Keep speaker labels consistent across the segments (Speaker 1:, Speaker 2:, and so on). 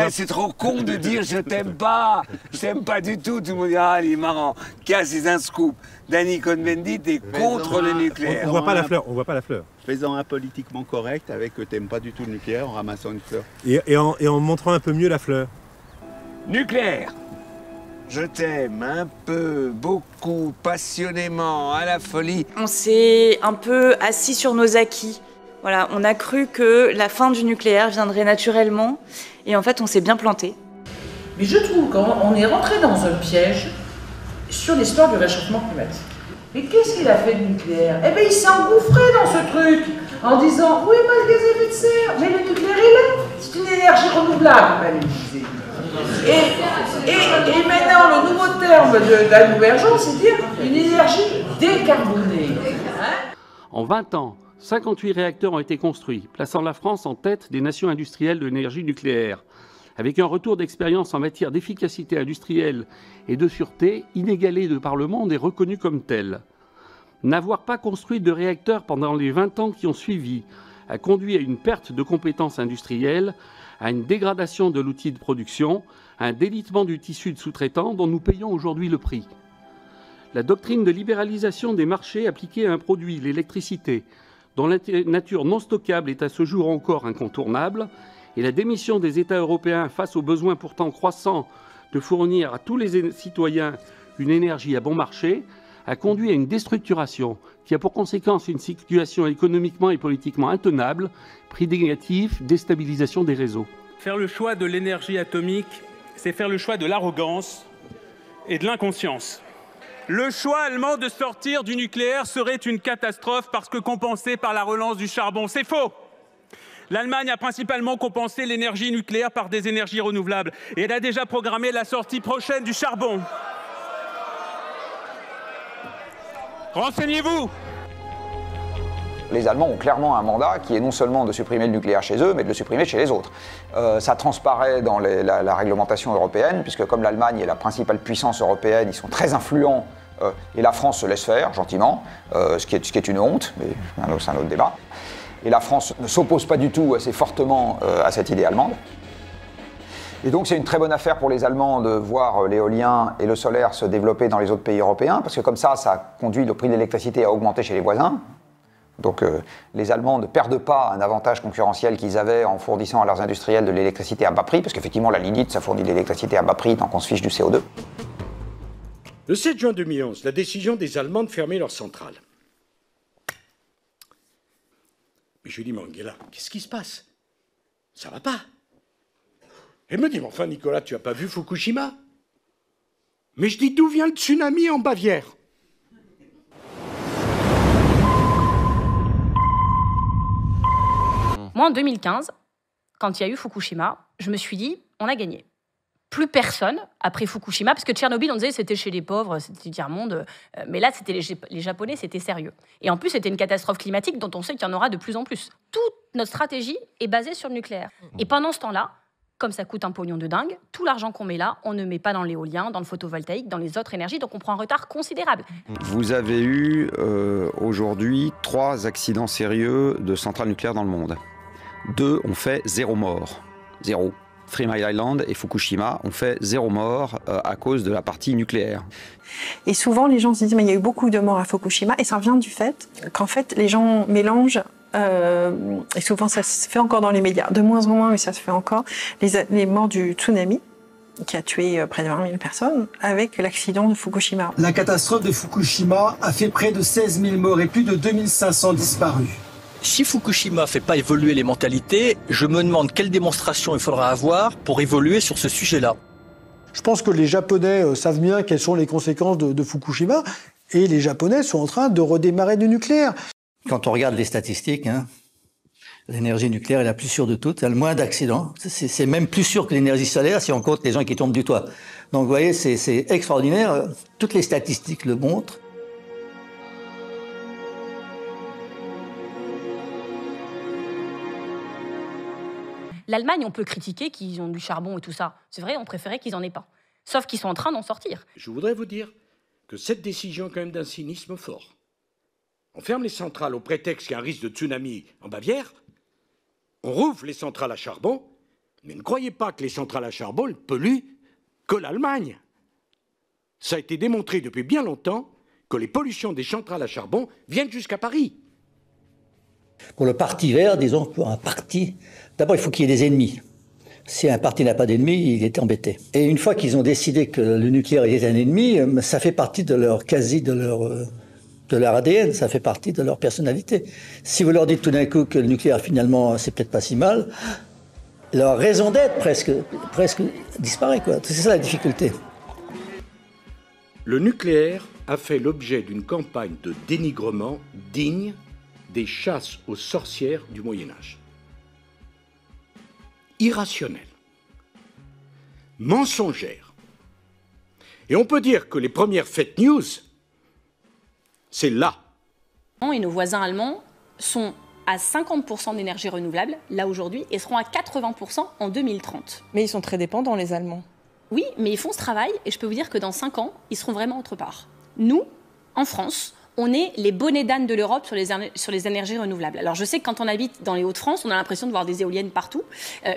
Speaker 1: C'est trop con de dire je t'aime pas. Je t'aime pas du tout. Tout le monde dit ah, il est marrant. Cass is un scoop. Danny Cohn-Bendit est contre le nucléaire.
Speaker 2: On voit pas la fleur. On voit pas la fleur.
Speaker 3: Faisant un politiquement correct avec que t'aimes pas du tout le nucléaire en ramassant une fleur.
Speaker 2: Et en montrant un peu mieux la fleur.
Speaker 1: Nucléaire. Je t'aime un peu, beaucoup, passionnément, à la folie.
Speaker 4: On s'est un peu assis sur nos acquis. Voilà, on a cru que la fin du nucléaire viendrait naturellement, et en fait, on s'est bien planté.
Speaker 5: Mais je trouve qu'on est rentré dans un piège sur l'histoire du réchauffement climatique. Mais qu'est-ce qu'il a fait le nucléaire? Eh bien, il s'est engouffré dans ce truc en disant oui, pas de gaz à effet de serre, mais le nucléaire est là, c'est une énergie renouvelable, il disait. Et maintenant, le nouveau terme de la Nouvergence, c'est dire une énergie décarbonée.
Speaker 6: En 20 ans, 58 réacteurs ont été construits, plaçant la France en tête des nations industrielles de l'énergie nucléaire, avec un retour d'expérience en matière d'efficacité industrielle et de sûreté inégalé de par le monde et reconnu comme tel. N'avoir pas construit de réacteurs pendant les 20 ans qui ont suivi a conduit à une perte de compétences industrielles, à une dégradation de l'outil de production, à un délitement du tissu de sous-traitants dont nous payons aujourd'hui le prix. La doctrine de libéralisation des marchés appliquée à un produit, l'électricité, dont la nature non stockable est à ce jour encore incontournable, et la démission des États européens face aux besoins pourtant croissants de fournir à tous les citoyens une énergie à bon marché, a conduit à une déstructuration qui a pour conséquence une situation économiquement et politiquement intenable, prix négatif, déstabilisation des réseaux.
Speaker 7: Faire le choix de l'énergie atomique, c'est faire le choix de l'arrogance et de l'inconscience. Le choix allemand de sortir du nucléaire serait une catastrophe parce que compensé par la relance du charbon. C'est faux! L'Allemagne a principalement compensé l'énergie nucléaire par des énergies renouvelables et elle a déjà programmé la sortie prochaine du charbon. Renseignez-vous!
Speaker 8: Les Allemands ont clairement un mandat qui est non seulement de supprimer le nucléaire chez eux, mais de le supprimer chez les autres. Ça transparaît dans la réglementation européenne, puisque comme l'Allemagne est la principale puissance européenne, ils sont très influents, et la France se laisse faire, gentiment, ce qui est une honte, mais c'est un autre débat. Et la France ne s'oppose pas du tout assez fortement à cette idée allemande. Et donc c'est une très bonne affaire pour les Allemands de voir l'éolien et le solaire se développer dans les autres pays européens, parce que comme ça conduit le prix de l'électricité à augmenter chez les voisins. Donc les Allemands ne perdent pas un avantage concurrentiel qu'ils avaient en fournissant à leurs industriels de l'électricité à bas prix, parce qu'effectivement la lignite, ça fournit de l'électricité à bas prix tant qu'on se fiche du CO2.
Speaker 9: Le 7 juin 2011, la décision des Allemands de fermer leurs centrales. Mais je lui dis, mais Angela, qu'est-ce qui se passe? Ça va pas. Elle me dit, mais enfin Nicolas, tu as pas vu Fukushima? Mais je dis, d'où vient le tsunami en Bavière?
Speaker 10: Moi, en 2015, quand il y a eu Fukushima, je me suis dit, on a gagné. Plus personne, après Fukushima, parce que Tchernobyl, on disait c'était chez les pauvres, c'était du tiers-monde, mais là, c'était les Japonais, c'était sérieux. Et en plus, c'était une catastrophe climatique dont on sait qu'il y en aura de plus en plus. Toute notre stratégie est basée sur le nucléaire. Et pendant ce temps-là, comme ça coûte un pognon de dingue, tout l'argent qu'on met là, on ne met pas dans l'éolien, dans le photovoltaïque, dans les autres énergies, donc on prend un retard considérable.
Speaker 11: Vous avez eu aujourd'hui 3 accidents sérieux de centrales nucléaires dans le monde. 2 ont fait 0 mort. 0. Three Mile Island et Fukushima ont fait 0 mort à cause de la partie nucléaire.
Speaker 12: Et souvent, les gens se disent, mais il y a eu beaucoup de morts à Fukushima, et ça vient du fait qu'en fait, les gens mélangent, et souvent ça se fait encore dans les médias, de moins en moins, mais ça se fait encore, les morts du tsunami, qui a tué près de 20 000 personnes, avec l'accident de Fukushima.
Speaker 13: La catastrophe de Fukushima a fait près de 16 000 morts et plus de 2500 disparus.
Speaker 14: Si Fukushima ne fait pas évoluer les mentalités, je me demande quelle démonstration il faudra avoir pour évoluer sur ce sujet-là.
Speaker 13: Je pense que les Japonais savent bien quelles sont les conséquences de Fukushima, et les Japonais sont en train de redémarrer du nucléaire.
Speaker 14: Quand on regarde les statistiques, l'énergie nucléaire est la plus sûre de toutes, elle a le moins d'accidents. C'est même plus sûr que l'énergie solaire si on compte les gens qui tombent du toit. Donc vous voyez, c'est extraordinaire, toutes les statistiques le montrent.
Speaker 10: L'Allemagne, on peut critiquer qu'ils ont du charbon et tout ça. C'est vrai, on préférait qu'ils n'en aient pas. Sauf qu'ils sont en train d'en sortir.
Speaker 9: Je voudrais vous dire que cette décision est quand même d'un cynisme fort. On ferme les centrales au prétexte qu'il y a un risque de tsunami en Bavière, on rouvre les centrales à charbon, Mais ne croyez pas que les centrales à charbon polluent que l'Allemagne. Ça a été démontré depuis bien longtemps que les pollutions des centrales à charbon viennent jusqu'à Paris.
Speaker 14: Pour le parti vert, disons, pour un parti, d'abord il faut qu'il y ait des ennemis. Si un parti n'a pas d'ennemis, il est embêté. Et une fois qu'ils ont décidé que le nucléaire est un ennemi, ça fait partie de leur de leur ADN, ça fait partie de leur personnalité. Si vous leur dites tout d'un coup que le nucléaire finalement c'est peut-être pas si mal, leur raison d'être presque disparaît, quoi. C'est ça la difficulté.
Speaker 9: Le nucléaire a fait l'objet d'une campagne de dénigrement digne des chasses aux sorcières du Moyen-Âge. Irrationnelle, mensongère. Et on peut dire que les premières fake news, c'est là.
Speaker 10: Et nos voisins allemands sont à 50% d'énergie renouvelable, là aujourd'hui, et seront à 80% en 2030.
Speaker 15: Mais ils sont très dépendants, les Allemands.
Speaker 10: Oui, mais ils font ce travail, et je peux vous dire que dans 5 ans, ils seront vraiment autre part. Nous, en France, on est les bonnets d'âne de l'Europe sur les énergies renouvelables. Alors je sais que quand on habite dans les Hauts-de-France, on a l'impression de voir des éoliennes partout,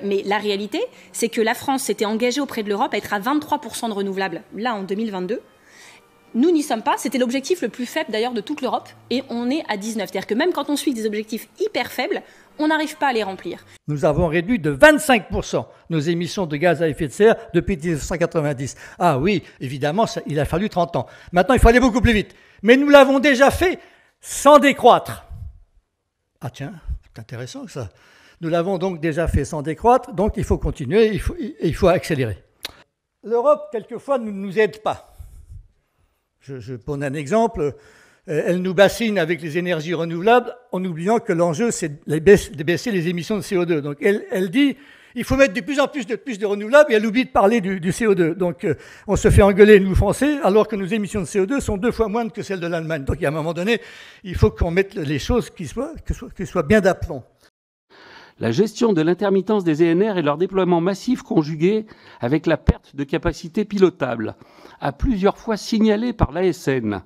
Speaker 10: mais la réalité, c'est que la France s'était engagée auprès de l'Europe à être à 23% de renouvelables, là en 2022. Nous n'y sommes pas, c'était l'objectif le plus faible d'ailleurs de toute l'Europe, et on est à 19. C'est-à-dire que même quand on suit des objectifs hyper faibles, on n'arrive pas à les remplir.
Speaker 16: Nous avons réduit de 25% nos émissions de gaz à effet de serre depuis 1990. Ah oui, évidemment, il a fallu 30 ans. Maintenant, il faut aller beaucoup plus vite. Mais nous l'avons déjà fait sans décroître. Ah tiens, c'est intéressant ça. Nous l'avons donc déjà fait sans décroître, donc il faut continuer, il faut accélérer. L'Europe, quelquefois, ne nous aide pas. Je prends un exemple. Elle nous bassine avec les énergies renouvelables en oubliant que l'enjeu, c'est de baisser les émissions de CO2. Donc elle dit, il faut mettre de plus en plus de renouvelables et elle oublie de parler du CO2. Donc on se fait engueuler, nous Français, alors que nos émissions de CO2 sont 2 fois moindres que celles de l'Allemagne. Donc à un moment donné, il faut qu'on mette les choses qui soient bien d'aplomb.
Speaker 6: La gestion de l'intermittence des ENR et leur déploiement massif conjugué avec la perte de capacité pilotable, à plusieurs fois signalée par l'ASN,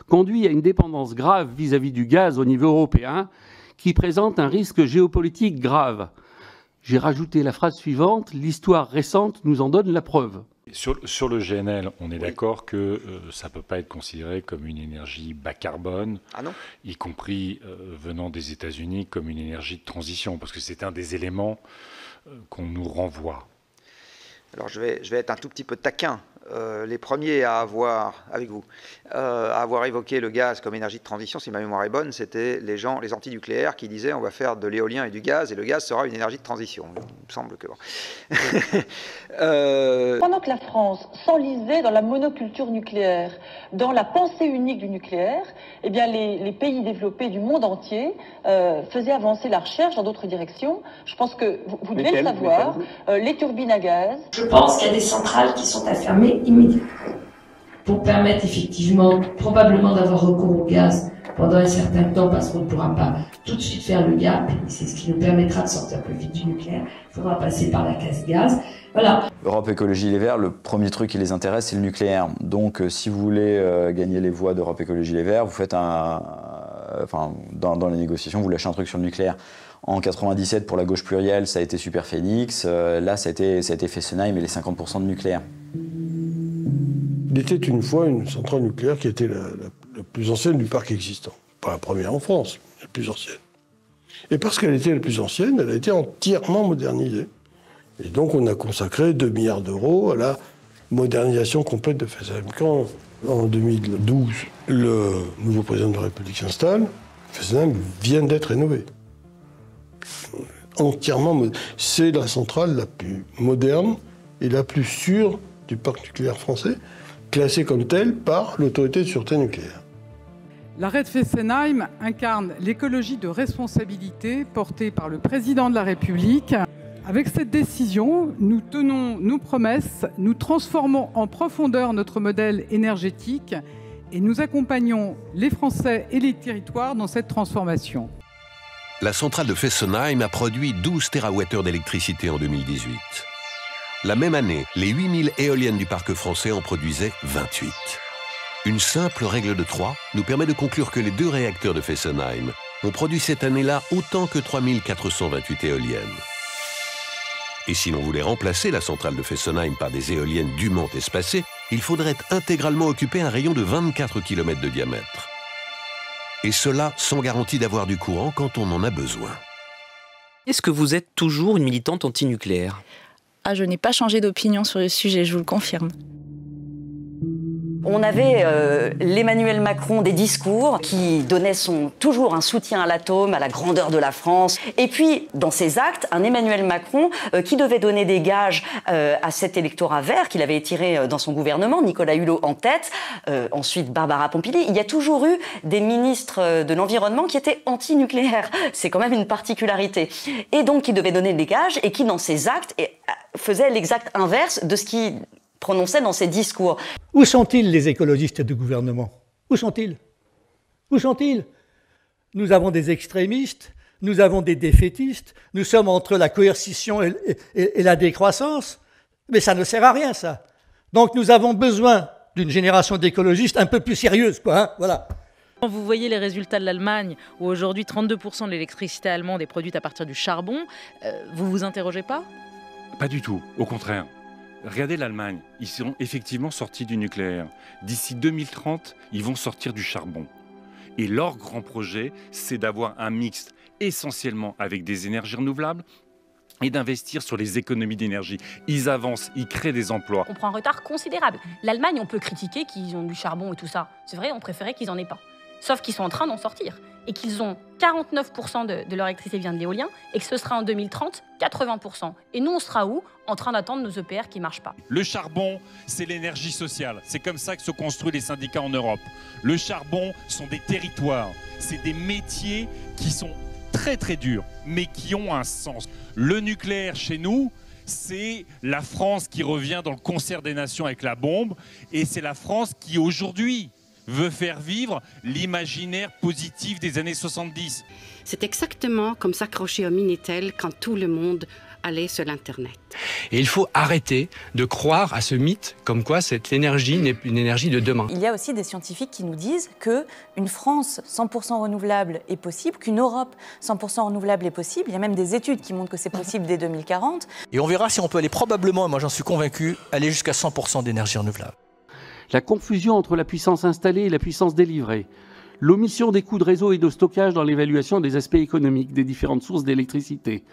Speaker 6: conduit à une dépendance grave vis-à-vis du gaz au niveau européen qui présente un risque géopolitique grave. J'ai rajouté la phrase suivante, l'histoire récente nous en donne la preuve.
Speaker 17: Sur le GNL, on est d'accord que ça ne peut pas être considéré comme une énergie bas carbone, y compris venant des États-Unis comme une énergie de transition, parce que c'est un des éléments qu'on nous renvoie.
Speaker 8: Alors je vais être un tout petit peu taquin. Les premiers à avoir, avec vous, à avoir évoqué le gaz comme énergie de transition, si ma mémoire est bonne, c'était les anti-nucléaires qui disaient on va faire de l'éolien et du gaz, et le gaz sera une énergie de transition. Il me semble que bon.
Speaker 18: Pendant que la France s'enlisait dans la monoculture nucléaire, dans la pensée unique du nucléaire, eh bien les pays développés du monde entier faisaient avancer la recherche dans d'autres directions. Je pense que vous devez le savoir, les turbines à gaz.
Speaker 19: Je pense qu'il y a des centrales qui sont à fermer immédiatement pour permettre effectivement, probablement d'avoir recours au gaz pendant un certain temps parce qu'on ne pourra pas tout de suite faire le gap et c'est ce qui nous permettra de sortir plus vite du nucléaire. Il faudra passer par la case gaz. Voilà.
Speaker 20: Europe Écologie Les Verts, le premier truc qui les intéresse, c'est le nucléaire. Donc si vous voulez gagner les voix d'Europe Écologie Les Verts, vous faites dans les négociations, vous lâchez un truc sur le nucléaire. En 97, pour la gauche plurielle, ça a été Super Phénix. Là, ça a été Fessenheim et les 50% de nucléaire.
Speaker 13: Il était une fois une centrale nucléaire qui était la plus ancienne du parc existant. Pas la première en France, la plus ancienne. Et parce qu'elle était la plus ancienne, elle a été entièrement modernisée. Et donc on a consacré 2 milliards d'euros à la modernisation complète de Fessenheim. Quand, en 2012, le nouveau président de la République s'installe, Fessenheim vient d'être rénové. Entièrement, c'est la centrale la plus moderne et la plus sûre du parc nucléaire français, classée comme telle par l'autorité de sûreté nucléaire.
Speaker 21: L'arrêt de Fessenheim incarne l'écologie de responsabilité portée par le président de la République. Avec cette décision, nous tenons nos promesses, nous transformons en profondeur notre modèle énergétique et nous accompagnons les Français et les territoires dans cette transformation.
Speaker 22: La centrale de Fessenheim a produit 12 TWh d'électricité en 2018. La même année, les 8000 éoliennes du parc français en produisaient 28. Une simple règle de 3 nous permet de conclure que les 2 réacteurs de Fessenheim ont produit cette année-là autant que 3428 éoliennes. Et si l'on voulait remplacer la centrale de Fessenheim par des éoliennes dûment espacées, il faudrait intégralement occuper un rayon de 24 km de diamètre. Et cela sans garantie d'avoir du courant quand on en a besoin.
Speaker 3: Est-ce que vous êtes toujours une militante antinucléaire?
Speaker 15: Ah, je n'ai pas changé d'opinion sur le sujet, je vous le confirme.
Speaker 23: On avait l'Emmanuel Macron des discours qui donnait toujours un soutien à l'atome, à la grandeur de la France. Et puis, dans ses actes, un Emmanuel Macron qui devait donner des gages à cet électorat vert qu'il avait étiré dans son gouvernement, Nicolas Hulot en tête, ensuite Barbara Pompili. Il y a toujours eu des ministres de l'Environnement qui étaient anti-nucléaires. C'est quand même une particularité. Et donc, qui devait donner des gages et qui, dans ses actes, faisait l'exact inverse de ce qui prononçait dans ses discours.
Speaker 16: Où sont-ils les écologistes du gouvernement? Où sont-ils? Où sont-ils? Nous avons des extrémistes, nous avons des défaitistes, nous sommes entre la coercition et la décroissance, mais ça ne sert à rien ça. Donc nous avons besoin d'une génération d'écologistes un peu plus sérieuse, quoi, hein, voilà.
Speaker 24: Quand vous voyez les résultats de l'Allemagne, où aujourd'hui 32% de l'électricité allemande est produite à partir du charbon, vous vous interrogez pas?
Speaker 17: Pas du tout, au contraire. Regardez l'Allemagne, ils seront effectivement sortis du nucléaire. D'ici 2030, ils vont sortir du charbon. Et leur grand projet, c'est d'avoir un mix essentiellement avec des énergies renouvelables et d'investir sur les économies d'énergie. Ils avancent, ils créent des emplois.
Speaker 10: On prend un retard considérable. L'Allemagne, on peut critiquer qu'ils ont du charbon et tout ça. C'est vrai, on préférait qu'ils n'en aient pas. Sauf qu'ils sont en train d'en sortir. Et qu'ils ont 49% de leur électricité vient de l'éolien et que ce sera en 2030 80%. Et nous, on sera où? En train d'attendre nos EPR qui ne marchent pas.
Speaker 25: Le charbon, c'est l'énergie sociale. C'est comme ça que se construisent les syndicats en Europe. Le charbon sont des territoires. C'est des métiers qui sont très très durs, mais qui ont un sens. Le nucléaire chez nous, c'est la France qui revient dans le concert des nations avec la bombe. Et c'est la France qui aujourd'hui veut faire vivre l'imaginaire positif des années 70.
Speaker 26: C'est exactement comme s'accrocher au Minitel quand tout le monde allait sur l'Internet.
Speaker 27: Et il faut arrêter de croire à ce mythe comme quoi cette énergie n'est une énergie de demain.
Speaker 4: Il y a aussi des scientifiques qui nous disent qu'une France 100% renouvelable est possible, qu'une Europe 100% renouvelable est possible. Il y a même des études qui montrent que c'est possible dès 2040.
Speaker 28: Et on verra si on peut aller probablement, et moi j'en suis convaincu, aller jusqu'à 100% d'énergie renouvelable.
Speaker 6: La confusion entre la puissance installée et la puissance délivrée, l'omission des coûts de réseau et de stockage dans l'évaluation des aspects économiques des différentes sources d'électricité,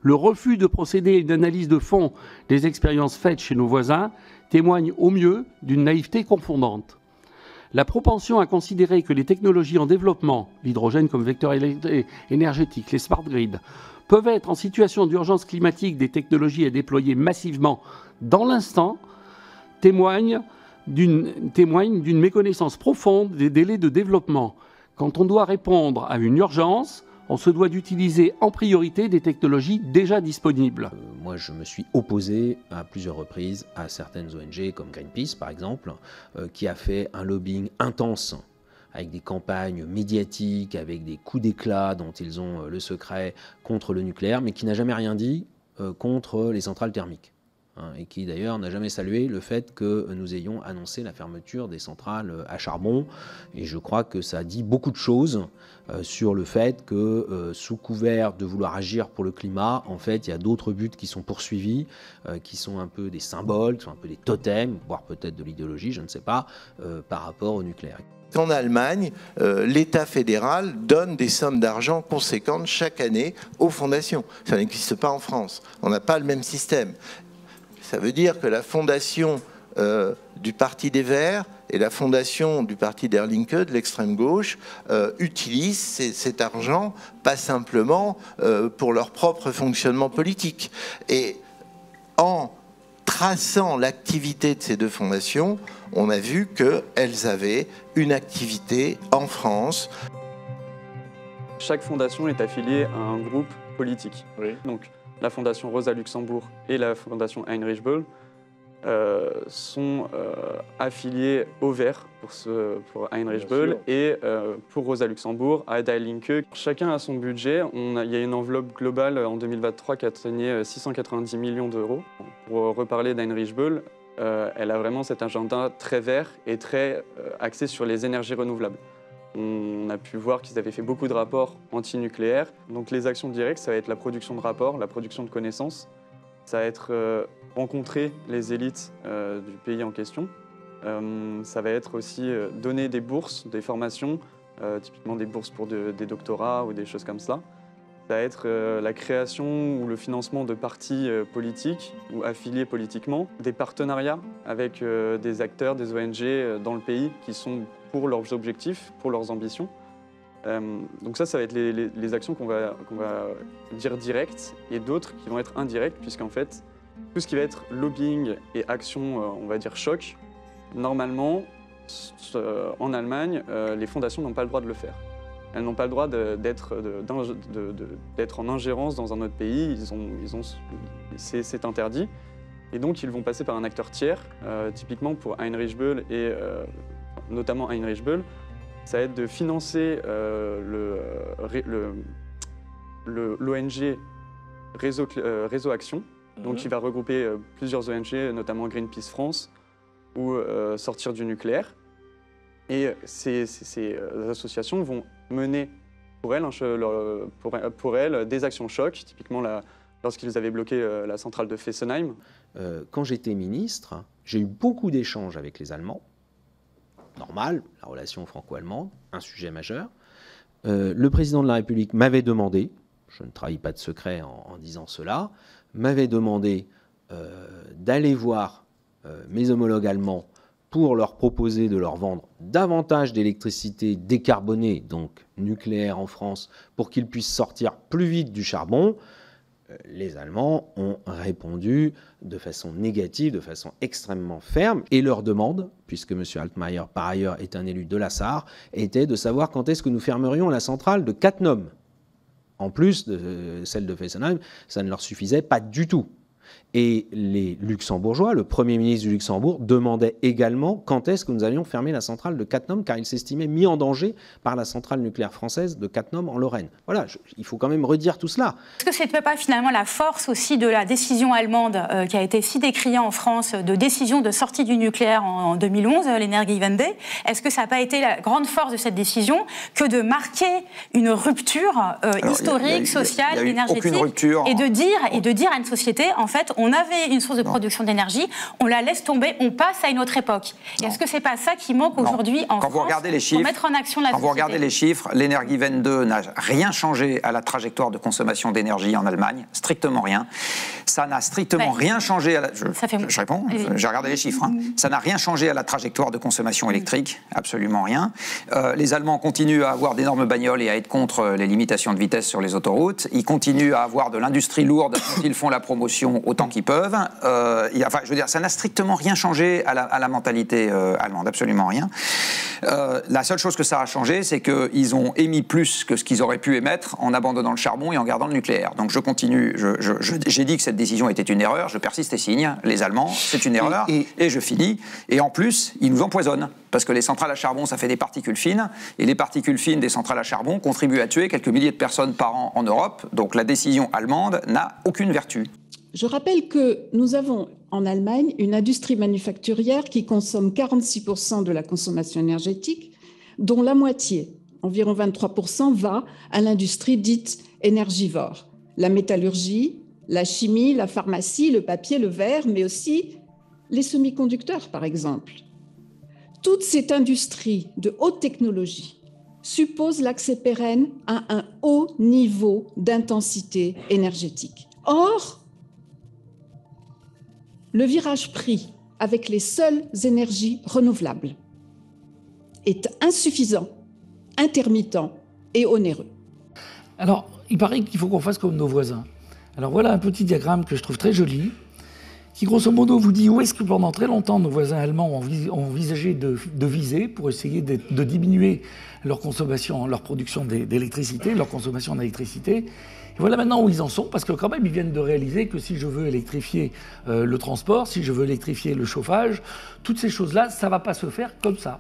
Speaker 6: le refus de procéder à une analyse de fond des expériences faites chez nos voisins témoignent au mieux d'une naïveté confondante. La propension à considérer que les technologies en développement, l'hydrogène comme vecteur énergétique, les smart grids, peuvent être en situation d'urgence climatique des technologies à déployer massivement dans l'instant, témoigne d'une méconnaissance profonde des délais de développement. Quand on doit répondre à une urgence, on se doit d'utiliser en priorité des technologies déjà disponibles.
Speaker 29: Moi, je me suis opposé à plusieurs reprises à certaines ONG, comme Greenpeace par exemple, qui a fait un lobbying intense avec des campagnes médiatiques, avec des coups d'éclat dont ils ont le secret contre le nucléaire, mais qui n'a jamais rien dit contre les centrales thermiques. Et qui d'ailleurs n'a jamais salué le fait que nous ayons annoncé la fermeture des centrales à charbon. Et je crois que ça dit beaucoup de choses sur le fait que sous couvert de vouloir agir pour le climat, en fait, il y a d'autres buts qui sont poursuivis, qui sont un peu des symboles, qui sont un peu des totems, voire peut-être de l'idéologie, je ne sais pas, par rapport au nucléaire.
Speaker 30: En Allemagne, l'État fédéral donne des sommes d'argent conséquentes chaque année aux fondations. Ça n'existe pas en France. On n'a pas le même système. Ça veut dire que la fondation du Parti des Verts et la fondation du Parti der Linke, de l'extrême gauche, utilisent cet argent pas simplement pour leur propre fonctionnement politique. Et en traçant l'activité de ces deux fondations, on a vu qu'elles avaient une activité en France.
Speaker 31: Chaque fondation est affiliée à un groupe politique. Oui. Donc, la Fondation Rosa Luxembourg et la Fondation Heinrich Böll sont affiliés au Vert pour Heinrich Böll et pour Rosa Luxembourg à Die Linke. Chacun a son budget. Il y a une enveloppe globale en 2023 qui atteignait 690 millions d'euros. Pour reparler d'Heinrich Böll, elle a vraiment cet agenda très vert et très axé sur les énergies renouvelables. On a pu voir qu'ils avaient fait beaucoup de rapports anti-nucléaires. Donc les actions directes, ça va être la production de rapports, la production de connaissances ça va être rencontrer les élites du pays en question. Ça va être aussi donner des bourses, des formations, typiquement des bourses pour des doctorats ou des choses comme ça. Ça va être la création ou le financement de partis politiques ou affiliés politiquement, des partenariats avec des acteurs, des ONG dans le pays qui sont pour leurs objectifs, pour leurs ambitions. Donc ça va être les actions qu'on va dire directes et d'autres qui vont être indirectes, puisqu'en fait, tout ce qui va être lobbying et action, on va dire choc, normalement, en Allemagne, les fondations n'ont pas le droit de le faire. Elles n'ont pas le droit d'être en ingérence dans un autre pays, c'est interdit. Et donc ils vont passer par un acteur tiers, typiquement pour Heinrich Böll et notamment Heinrich Böll, ça va être de financer l'ONG Réseau Action, donc qui va regrouper plusieurs ONG, notamment Greenpeace France, ou Sortir du nucléaire. Et ces associations vont mener pour elles des actions choc, typiquement lorsqu'ils avaient bloqué la centrale de Fessenheim.
Speaker 29: Quand j'étais ministre, j'ai eu beaucoup d'échanges avec les Allemands. Normal, la relation franco-allemande, un sujet majeur. Le président de la République m'avait demandé, je ne trahis pas de secret en disant cela, m'avait demandé d'aller voir mes homologues allemands pour leur proposer de leur vendre davantage d'électricité décarbonée, donc nucléaire en France, pour qu'ils puissent sortir plus vite du charbon. Les Allemands ont répondu de façon négative, de façon extrêmement ferme, et leur demande, puisque M. Altmaier, par ailleurs, est un élu de la Sarre, était de savoir quand est-ce que nous fermerions la centrale de Cattenom. En plus de celle de Fessenheim, ça ne leur suffisait pas du tout. Et les Luxembourgeois, le Premier ministre du Luxembourg, demandait également quand est-ce que nous allions fermer la centrale de Cattenom, car il s'estimait mis en danger par la centrale nucléaire française de Cattenom en Lorraine. Voilà, il faut quand même redire tout cela.
Speaker 1: Est-ce que ce n'était pas finalement la force aussi de la décision allemande qui a été si décriée en France, de décision de sortie du nucléaire en 2011, l'Energiewende? Est-ce que ça n'a pas été la grande force de cette décision que de marquer une rupture historique, sociale, énergétique, et de dire à une société, en fait, on avait une source de production d'énergie, on la laisse tomber, on passe à une autre époque. Est-ce que c'est pas ça qui manque aujourd'hui en France pour mettre en action la société?
Speaker 2: Quand vous regardez les chiffres, l'Energiewende n'a rien changé à la trajectoire de consommation d'énergie en Allemagne, strictement rien. Ça n'a strictement rien changé à la... Je réponds, j'ai regardé les chiffres. Hein. Ça n'a rien changé à la trajectoire de consommation électrique, absolument rien. Les Allemands continuent à avoir d'énormes bagnoles et à être contre les limitations de vitesse sur les autoroutes. Ils continuent à avoir de l'industrie lourde dont ils font la promotion autant qu'ils peuvent. Enfin, je veux dire, ça n'a strictement rien changé à la mentalité allemande, absolument rien. La seule chose que ça a changé, c'est qu'ils ont émis plus que ce qu'ils auraient pu émettre en abandonnant le charbon et en gardant le nucléaire. Donc je continue, j'ai dit que cette décision était une erreur, je persiste et signe, les Allemands, c'est une erreur, et je finis. Et en plus, ils nous empoisonnent, parce que les centrales à charbon, ça fait des particules fines, et les particules fines des centrales à charbon contribuent à tuer quelques milliers de personnes par an en Europe, donc la décision allemande n'a aucune vertu.
Speaker 5: Je rappelle que nous avons en Allemagne une industrie manufacturière qui consomme 46% de la consommation énergétique, dont la moitié, environ 23%, va à l'industrie dite énergivore. La métallurgie, la chimie, la pharmacie, le papier, le verre, mais aussi les semi-conducteurs, par exemple. Toute cette industrie de haute technologie suppose l'accès pérenne à un haut niveau d'intensité énergétique. Or, le virage pris avec les seules énergies renouvelables est insuffisant, intermittent et onéreux.
Speaker 7: Alors, il paraît qu'il faut qu'on fasse comme nos voisins. Alors voilà un petit diagramme que je trouve très joli, qui grosso modo vous dit où est-ce que pendant très longtemps nos voisins allemands ont envisagé de viser pour essayer de diminuer leur consommation, leur production d'électricité, leur consommation d'électricité. Et voilà maintenant où ils en sont, parce que quand même ils viennent de réaliser que si je veux électrifier le transport, si je veux électrifier le chauffage, toutes ces choses-là, ça ne va pas se faire comme ça.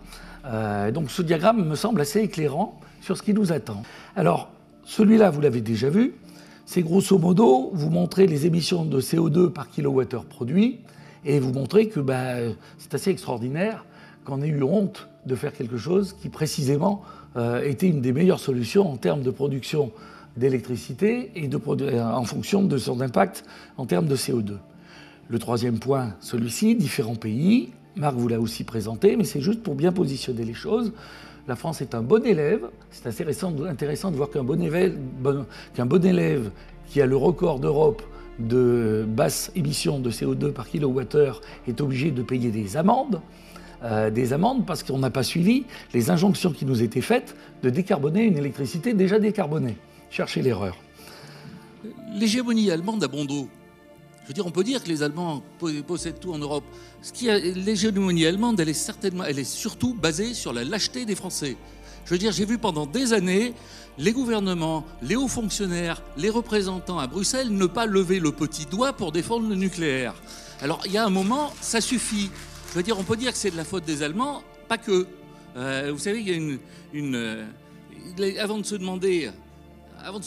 Speaker 7: Donc ce diagramme me semble assez éclairant sur ce qui nous attend. Alors celui-là, vous l'avez déjà vu, c'est grosso modo, vous montrez les émissions de CO2 par kilowattheure produit, et vous montrez que c'est assez extraordinaire qu'on ait eu honte de faire quelque chose qui précisément était une des meilleures solutions en termes de production d'électricité et en fonction de son impact en termes de CO2. Le troisième point, celui-ci, différents pays. Marc vous l'a aussi présenté, mais c'est juste pour bien positionner les choses. La France est un bon élève. C'est intéressant de voir qu'un bon élève qui a le record d'Europe de basse émission de CO2 par kilowattheure est obligé de payer des amendes parce qu'on n'a pas suivi les injonctions qui nous étaient faites de décarboner une électricité déjà décarbonée. Cherchez l'erreur.
Speaker 8: L'hégémonie allemande a bon dos. Je veux dire, on peut dire que les Allemands possèdent tout en Europe. L'hégémonie allemande, elle est surtout basée sur la lâcheté des Français. Je veux dire, j'ai vu pendant des années les gouvernements, les hauts fonctionnaires, les représentants à Bruxelles ne pas lever le petit doigt pour défendre le nucléaire. Alors, il y a un moment, ça suffit. Je veux dire, on peut dire que c'est de la faute des Allemands, pas que. Vous savez, il y a avant de se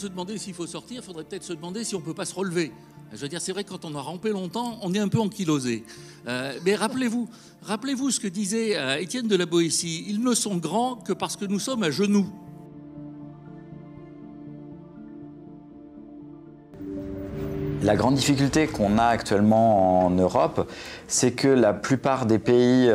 Speaker 8: demander s'il faut sortir, il faudrait peut-être se demander si on ne peut pas se relever. Je veux dire, c'est vrai que quand on a rampé longtemps, on est un peu ankylosé. Mais rappelez-vous ce que disait Étienne de la Boétie. Ils ne sont grands que parce que nous sommes à genoux.
Speaker 9: La grande difficulté qu'on a actuellement en Europe, c'est que la plupart des pays,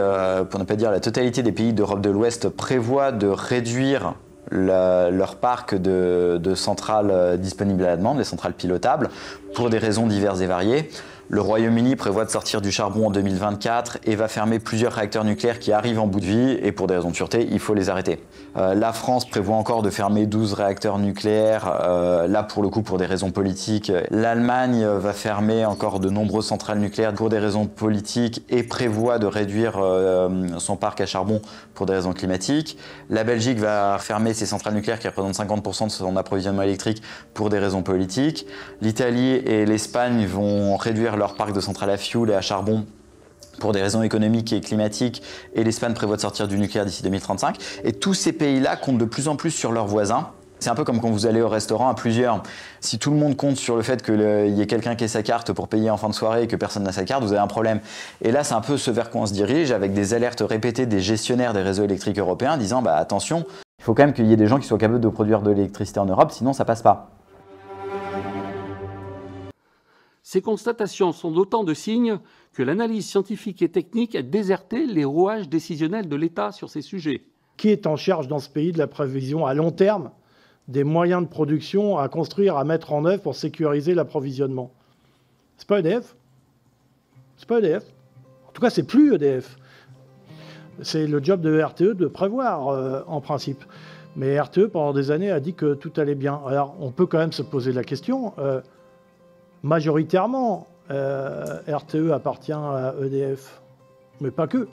Speaker 9: pour ne pas dire la totalité des pays d'Europe de l'Ouest, prévoient de réduire leur parc de centrales disponibles à la demande, les centrales pilotables, pour des raisons diverses et variées. Le Royaume-Uni prévoit de sortir du charbon en 2024 et va fermer plusieurs réacteurs nucléaires qui arrivent en bout de vie et pour des raisons de sûreté, il faut les arrêter. La France prévoit encore de fermer 12 réacteurs nucléaires, là pour le coup pour des raisons politiques. L'Allemagne va fermer encore de nombreuses centrales nucléaires pour des raisons politiques et prévoit de réduire son parc à charbon pour des raisons climatiques. La Belgique va fermer ses centrales nucléaires qui représentent 50% de son approvisionnement électrique pour des raisons politiques. L'Italie et l'Espagne vont réduire leur parc de centrales à fioul et à charbon pour des raisons économiques et climatiques, et l'Espagne prévoit de sortir du nucléaire d'ici 2035. Et tous ces pays-là comptent de plus en plus sur leurs voisins. C'est un peu comme quand vous allez au restaurant à plusieurs. Si tout le monde compte sur le fait qu'il y ait quelqu'un qui ait sa carte pour payer en fin de soirée et que personne n'a sa carte, vous avez un problème. Et là, c'est un peu ce vers quoi on se dirige, avec des alertes répétées des gestionnaires des réseaux électriques européens disant bah, attention, il faut quand même qu'il y ait des gens qui soient capables de produire de l'électricité en Europe, sinon ça passe pas.
Speaker 6: Ces constatations sont autant de signes que l'analyse scientifique et technique a déserté les rouages décisionnels de l'État sur ces sujets.
Speaker 11: Qui est en charge dans ce pays de la prévision à long terme des moyens de production à construire, à mettre en œuvre pour sécuriser l'approvisionnement? C'est pas EDF. C'est pas EDF. En tout cas, c'est plus EDF. C'est le job de RTE de prévoir, en principe. Mais RTE, pendant des années, a dit que tout allait bien. Alors, on peut quand même se poser la question... majoritairement, RTE appartient à EDF, mais pas que.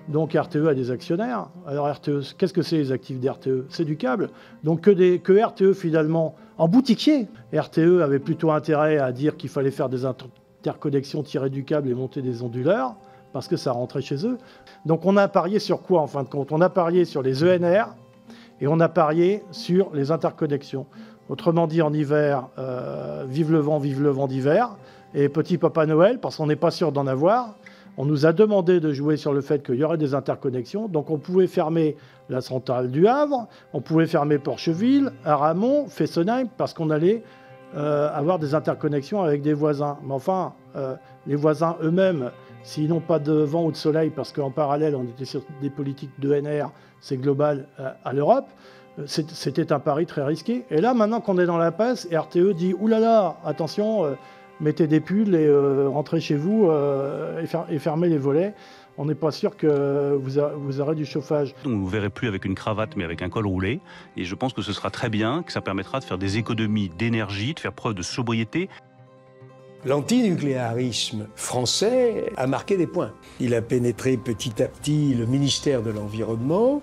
Speaker 11: Donc RTE a des actionnaires. Alors RTE, qu'est-ce que c'est les actifs d'RTE? C'est du câble. Donc que RTE finalement, en boutiquier, RTE avait plutôt intérêt à dire qu'il fallait faire des interconnexions, tirer du câble et monter des onduleurs, parce que ça rentrait chez eux. Donc on a parié sur quoi en fin de compte? On a parié sur les ENR et on a parié sur les interconnexions. Autrement dit, en hiver, vive le vent d'hiver, et petit Papa Noël, parce qu'on n'est pas sûr d'en avoir. On nous a demandé de jouer sur le fait qu'il y aurait des interconnexions, donc on pouvait fermer la centrale du Havre, on pouvait fermer Porcheville, Aramon, Fessenheim, parce qu'on allait avoir des interconnexions avec des voisins. Mais enfin, les voisins eux-mêmes, s'ils n'ont pas de vent ou de soleil, parce qu'en parallèle, on était sur des politiques d'ENR, c'est global à l'Europe, c'était un pari très risqué. Et là, maintenant qu'on est dans l'impasse, RTE dit « Ouh là là, attention, mettez des pulls et rentrez chez vous et fermez les volets. On n'est pas sûr que vous aurez du chauffage. »
Speaker 12: On ne vous verrez plus avec une cravate, mais avec un col roulé. Et je pense que ce sera très bien, que ça permettra de faire des économies d'énergie, de faire preuve de sobriété.
Speaker 13: L'antinucléarisme français a marqué des points. Il a pénétré petit à petit le ministère de l'Environnement.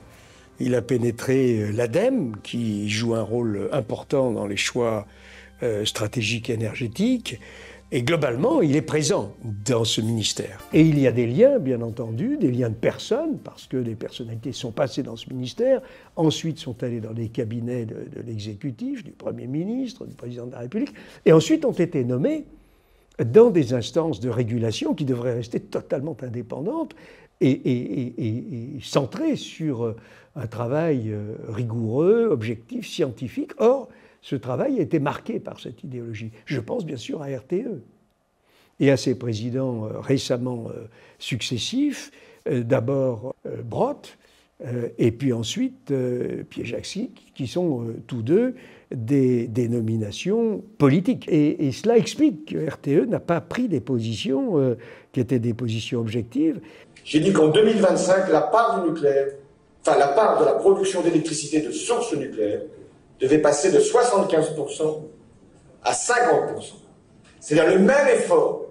Speaker 13: Il a pénétré l'ADEME, qui joue un rôle important dans les choix stratégiques énergétiques. Et globalement, il est présent dans ce ministère. Et il y a des liens, bien entendu, des liens de personnes, parce que des personnalités sont passées dans ce ministère, ensuite sont allées dans les cabinets de l'exécutif, du Premier ministre, du Président de la République, et ensuite ont été nommés dans des instances de régulation qui devraient rester totalement indépendantes et centrées sur un travail rigoureux, objectif, scientifique. Or, ce travail a été marqué par cette idéologie. Je pense bien sûr à RTE et à ses présidents récemment successifs, d'abord Brottes, et puis ensuite Pierre-Jacques Sic, qui sont tous deux des nominations politiques. Et cela explique que RTE n'a pas pris des positions qui étaient des positions objectives.
Speaker 3: J'ai dit qu'en 2025, la part du nucléaire, enfin la part de la production d'électricité de sources nucléaires, devait passer de 75% à 50%. C'est-à-dire le même effort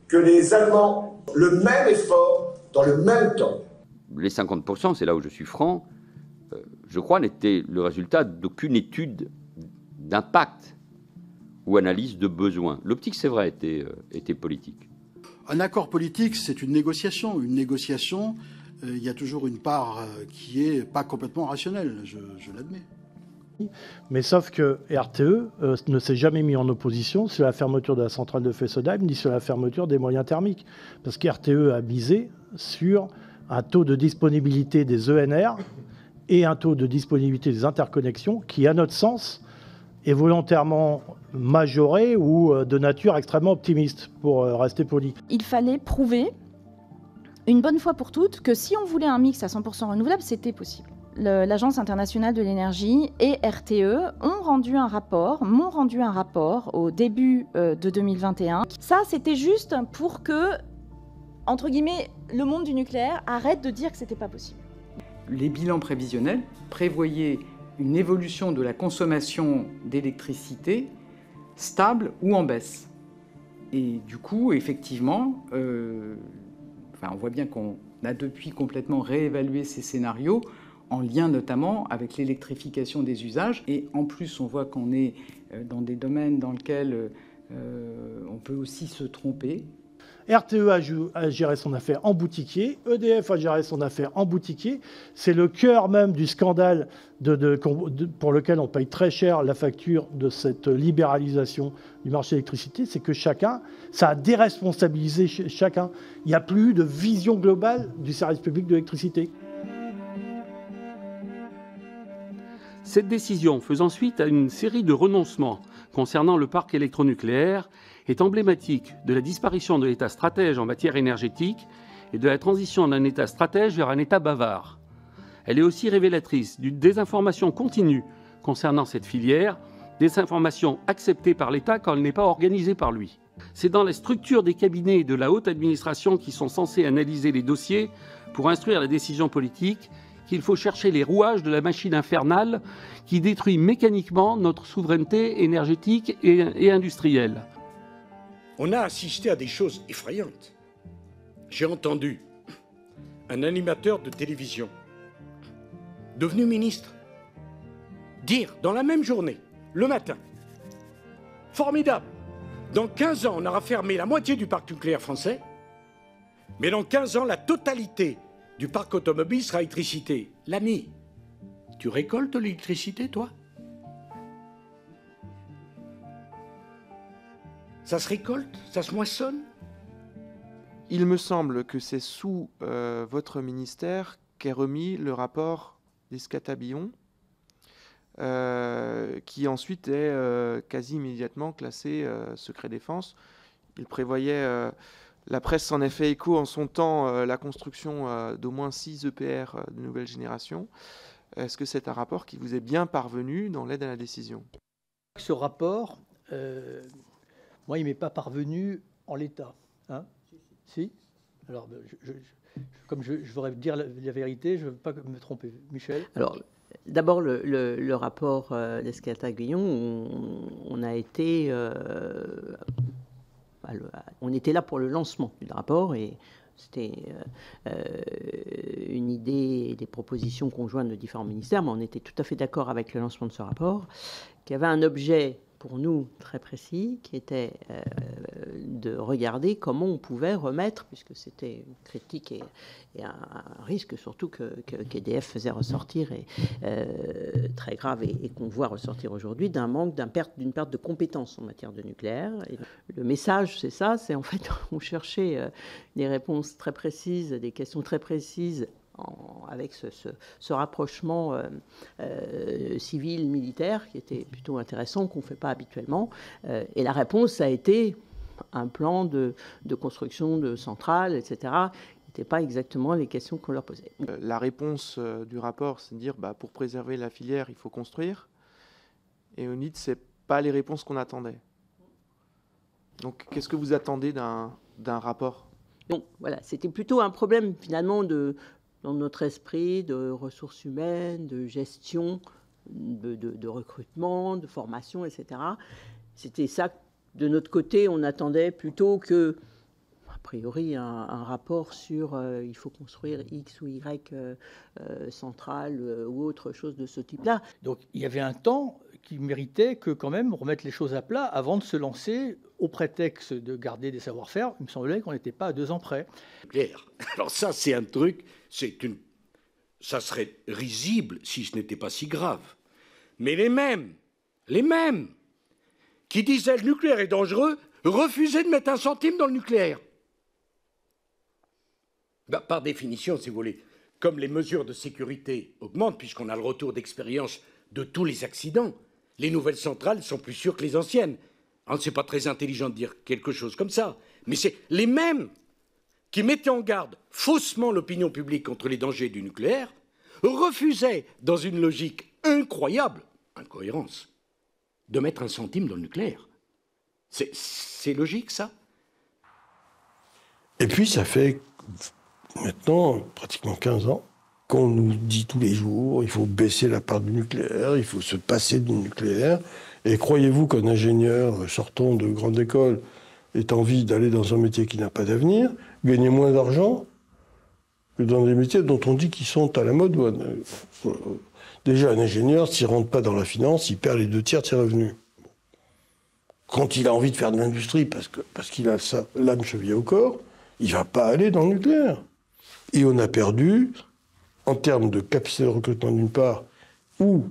Speaker 3: que les Allemands, le même effort dans le même temps.
Speaker 14: Les 50%, c'est là où je suis franc, je crois, n'était le résultat d'aucune étude d'impact ou analyse de besoin. L'optique, c'est vrai, était politique.
Speaker 15: Un accord politique, c'est une négociation. Une négociation, il y a toujours une part qui n'est pas complètement rationnelle, je l'admets.
Speaker 11: Mais sauf que RTE ne s'est jamais mis en opposition sur la fermeture de la centrale de Fessenheim ni sur la fermeture des moyens thermiques. Parce qu'RTE a misé sur un taux de disponibilité des ENR et un taux de disponibilité des interconnexions qui, à notre sens, est volontairement majoré ou de nature extrêmement optimiste, pour rester poli.
Speaker 16: Il fallait prouver, une bonne fois pour toutes, que si on voulait un mix à 100% renouvelable, c'était possible. L'Agence internationale de l'énergie et RTE m'ont rendu un rapport au début de 2021. Ça, c'était juste pour que, entre guillemets, le monde du nucléaire arrête de dire que c'était pas possible.
Speaker 18: Les bilans prévisionnels prévoyaient une évolution de la consommation d'électricité stable ou en baisse. Et du coup, effectivement, on voit bien qu'on a depuis complètement réévalué ces scénarios en lien notamment avec l'électrification des usages. Et en plus, on voit qu'on est dans des domaines dans lesquels on peut aussi se tromper.
Speaker 11: RTE a géré son affaire en boutiquier, EDF a géré son affaire en boutiquier. C'est le cœur même du scandale pour lequel on paye très cher la facture de cette libéralisation du marché de l'électricité. C'est que chacun, ça a déresponsabilisé chacun. Il n'y a plus de vision globale du service public de l'électricité.
Speaker 6: Cette décision, faisant suite à une série de renoncements concernant le parc électronucléaire, est emblématique de la disparition de l'État stratège en matière énergétique et de la transition d'un État stratège vers un État bavard. Elle est aussi révélatrice d'une désinformation continue concernant cette filière, désinformation acceptée par l'État quand elle n'est pas organisée par lui. C'est dans la structure des cabinets de la haute administration qui sont censés analyser les dossiers pour instruire la décision politique qu'il faut chercher les rouages de la machine infernale qui détruit mécaniquement notre souveraineté énergétique et industrielle.
Speaker 19: On a assisté à des choses effrayantes. J'ai entendu un animateur de télévision, devenu ministre, dire dans la même journée, le matin, « Formidable, dans 15 ans, on aura fermé la moitié du parc nucléaire français, mais dans 15 ans, la totalité du parc automobile sera électricité. » L'ami, tu récoltes l'électricité, toi ? Ça se récolte ? Ça se moissonne ?
Speaker 20: Il me semble que c'est sous votre ministère qu'est remis le rapport d'Escatabillon, qui ensuite est quasi immédiatement classé secret défense. Il prévoyait, la presse s'en est fait écho en son temps, la construction d'au moins 6 EPR de nouvelle génération. Est-ce que c'est un rapport qui vous est bien parvenu dans l'aide à la décision ?
Speaker 28: Ce rapport, moi, il ne m'est pas parvenu en l'état. Hein ? Si ? Alors, comme je voudrais dire la vérité, je ne veux pas me tromper. Michel ?
Speaker 21: Alors, d'abord, le rapport d'Escatabillon, on a été... on était là pour le lancement du rapport et c'était une idée et des propositions conjointes de différents ministères, mais on était tout à fait d'accord avec le lancement de ce rapport, qui avait un objet pour nous très précis, qui était de regarder comment on pouvait remettre, puisque c'était une critique et un risque surtout qu'EDF faisait ressortir, très grave et qu'on voit ressortir aujourd'hui, d'une perte de compétences en matière de nucléaire. Et le message, c'est ça, c'est en fait, on cherchait des réponses très précises, des questions très précises avec ce rapprochement civil-militaire qui était plutôt intéressant, qu'on ne fait pas habituellement. Et la réponse a été un plan de construction de centrales, etc., n'étaient pas exactement les questions qu'on leur posait.
Speaker 20: La réponse du rapport, c'est de dire pour préserver la filière, il faut construire. Et au NIT, ce n'est pas les réponses qu'on attendait. Donc, qu'est-ce que vous attendez d'un rapport?
Speaker 21: Donc, voilà, c'était plutôt un problème, finalement, dans notre esprit, de ressources humaines, de gestion, de recrutement, de formation, etc. C'était ça, de notre côté, on attendait plutôt que, a priori, un rapport sur il faut construire X ou Y centrale ou autre chose de ce type-là.
Speaker 28: Donc, il y avait un temps qui méritait que, quand même, on remette les choses à plat avant de se lancer au prétexte de garder des savoir-faire. Il me semblait qu'on n'était pas à 2 ans près.
Speaker 19: Claire. Alors ça, c'est un truc, ça serait risible si ce n'était pas si grave. Mais les mêmes qui disaient le nucléaire est dangereux, refusaient de mettre 1 centime dans le nucléaire. Par définition, si vous voulez, comme les mesures de sécurité augmentent, puisqu'on a le retour d'expérience de tous les accidents, les nouvelles centrales sont plus sûres que les anciennes. C'est pas très intelligent de dire quelque chose comme ça, mais c'est les mêmes qui mettaient en garde faussement l'opinion publique contre les dangers du nucléaire, refusaient, dans une logique incroyable, incohérence, de mettre 1 centime dans le nucléaire. C'est logique, ça?
Speaker 13: Et puis, ça fait maintenant pratiquement 15 ans qu'on nous dit tous les jours il faut baisser la part du nucléaire, il faut se passer du nucléaire. Et croyez-vous qu'un ingénieur sortant de grande école ait envie d'aller dans un métier qui n'a pas d'avenir, gagner moins d'argent que dans des métiers dont on dit qu'ils sont à la mode? Déjà, un ingénieur, s'il ne rentre pas dans la finance, il perd les 2/3 de ses revenus. Quand il a envie de faire de l'industrie parce qu'il a l'âme chevillée au corps, il ne va pas aller dans le nucléaire. Et on a perdu, en termes de capacité de recrutement d'une part, ou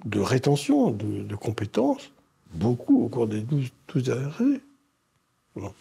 Speaker 13: de rétention de compétences, beaucoup au cours des 12 dernières années. Bon.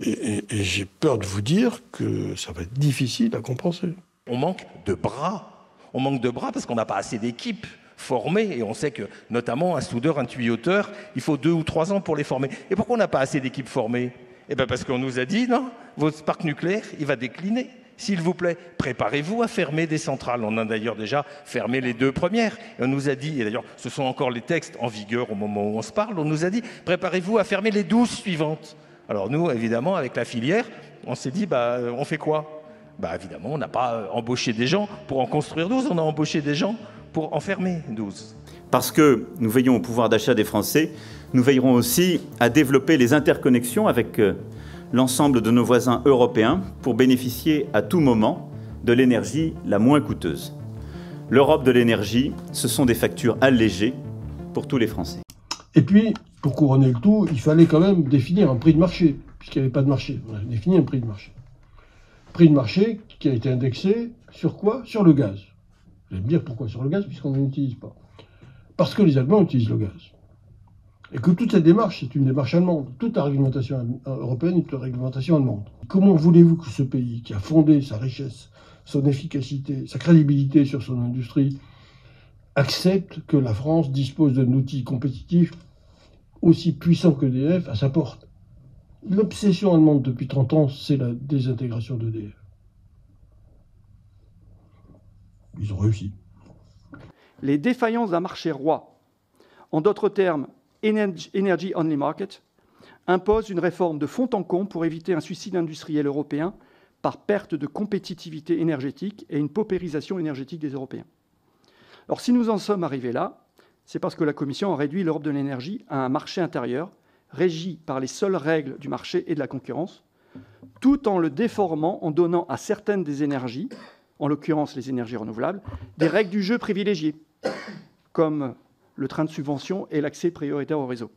Speaker 13: Et j'ai peur de vous dire que ça va être difficile à compenser.
Speaker 4: On manque de bras. On manque de bras parce qu'on n'a pas assez d'équipes formées. Et on sait que, notamment, un soudeur, un tuyauteur, il faut 2 ou 3 ans pour les former. Et pourquoi on n'a pas assez d'équipes formées? Eh bien parce qu'on nous a dit, non, votre parc nucléaire, il va décliner. S'il vous plaît, préparez-vous à fermer des centrales. On a d'ailleurs déjà fermé les 2 premières. Et on nous a dit, et d'ailleurs ce sont encore les textes en vigueur au moment où on se parle, on nous a dit, préparez-vous à fermer les 12 suivantes. Alors nous, évidemment, avec la filière, on s'est dit, on fait quoi? Évidemment, on n'a pas embauché des gens pour en construire 12, on a embauché des gens pour en fermer 12.
Speaker 10: Parce que nous veillons au pouvoir d'achat des Français, nous veillerons aussi à développer les interconnexions avec l'ensemble de nos voisins européens pour bénéficier à tout moment de l'énergie la moins coûteuse. L'Europe de l'énergie, ce sont des factures allégées pour tous les Français.
Speaker 13: Et puis, pour couronner le tout, il fallait quand même définir un prix de marché, puisqu'il n'y avait pas de marché. On a défini un prix de marché. Prix de marché qui a été indexé sur quoi? Sur le gaz. Vous allez me dire pourquoi sur le gaz, puisqu'on ne l'utilise pas. Parce que les Allemands utilisent le gaz. Et que toute cette démarche, c'est une démarche allemande. Toute la réglementation européenne est une réglementation allemande. Comment voulez-vous que ce pays, qui a fondé sa richesse, son efficacité, sa crédibilité sur son industrie, accepte que la France dispose d'un outil compétitif aussi puissant qu'EDF à sa porte? L'obsession allemande depuis 30 ans, c'est la désintégration d'EDF. Ils ont réussi.
Speaker 17: Les défaillances d'un marché roi, en d'autres termes, Energy Only Market, impose une réforme de fond en comble pour éviter un suicide industriel européen par perte de compétitivité énergétique et une paupérisation énergétique des Européens. Alors si nous en sommes arrivés là, c'est parce que la Commission a réduit l'Europe de l'énergie à un marché intérieur régi par les seules règles du marché et de la concurrence, tout en le déformant en donnant à certaines des énergies, en l'occurrence les énergies renouvelables, des règles du jeu privilégiées, comme le train de subvention et l'accès prioritaire au réseau.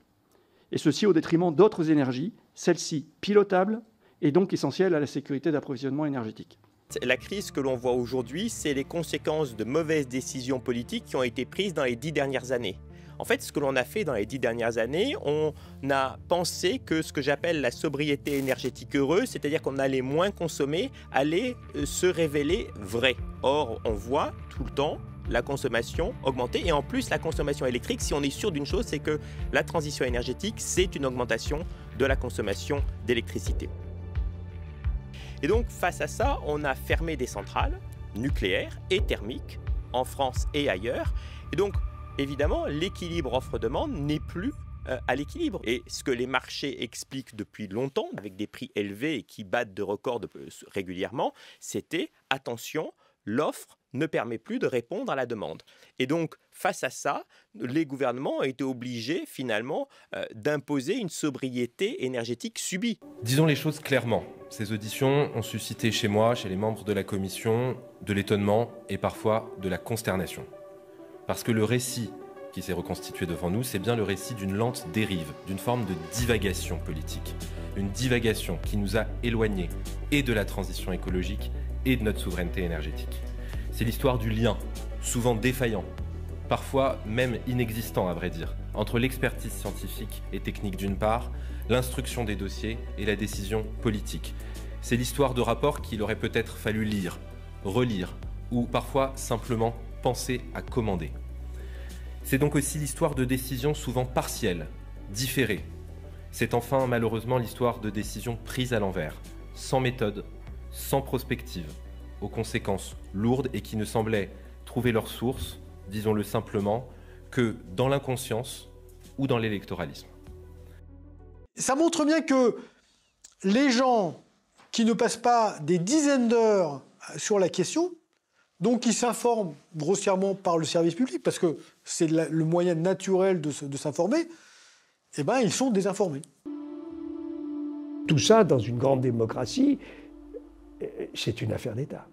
Speaker 17: Et ceci au détriment d'autres énergies, celles-ci pilotables et donc essentielles à la sécurité d'approvisionnement énergétique.
Speaker 22: La crise que l'on voit aujourd'hui, c'est les conséquences de mauvaises décisions politiques qui ont été prises dans les 10 dernières années.
Speaker 1: En fait, ce que l'on a fait dans les 10 dernières années, on a pensé que ce que j'appelle la sobriété énergétique heureuse, c'est-à-dire qu'on allait moins consommer, allait se révéler vrai. Or, on voit tout le temps la consommation augmenter, et en plus la consommation électrique, si on est sûr d'une chose, c'est que la transition énergétique, c'est une augmentation de la consommation d'électricité. Et donc, face à ça, on a fermé des centrales nucléaires et thermiques en France et ailleurs. Et donc, évidemment, l'équilibre offre-demande n'est plus à l'équilibre. Et ce que les marchés expliquent depuis longtemps, avec des prix élevés et qui battent de records régulièrement, c'était « attention, l'offre ne permet plus de répondre à la demande ». Et donc, face à ça, les gouvernements ont été obligés, finalement, d'imposer une sobriété énergétique subie.
Speaker 2: Disons les choses clairement. Ces auditions ont suscité chez moi, chez les membres de la commission, de l'étonnement et parfois de la consternation. Parce que le récit qui s'est reconstitué devant nous, c'est bien le récit d'une lente dérive, d'une forme de divagation politique. Une divagation qui nous a éloignés et de la transition écologique et de notre souveraineté énergétique. C'est l'histoire du lien, souvent défaillant, parfois même inexistant à vrai dire, entre l'expertise scientifique et technique d'une part, l'instruction des dossiers et la décision politique. C'est l'histoire de rapports qu'il aurait peut-être fallu lire, relire, ou parfois simplement penser à commander. C'est donc aussi l'histoire de décisions souvent partielles, différées. C'est enfin malheureusement l'histoire de décisions prises à l'envers, sans méthode, sans prospective, aux conséquences lourdes et qui ne semblaient trouver leur source, disons-le simplement, que dans l'inconscience ou dans l'électoralisme.
Speaker 22: Ça montre bien que les gens qui ne passent pas des dizaines d'heures sur la question, donc qui s'informent grossièrement par le service public, parce que c'est le moyen naturel de s'informer, eh ben, ils sont désinformés.
Speaker 13: Tout ça, dans une grande démocratie, c'est une affaire d'État.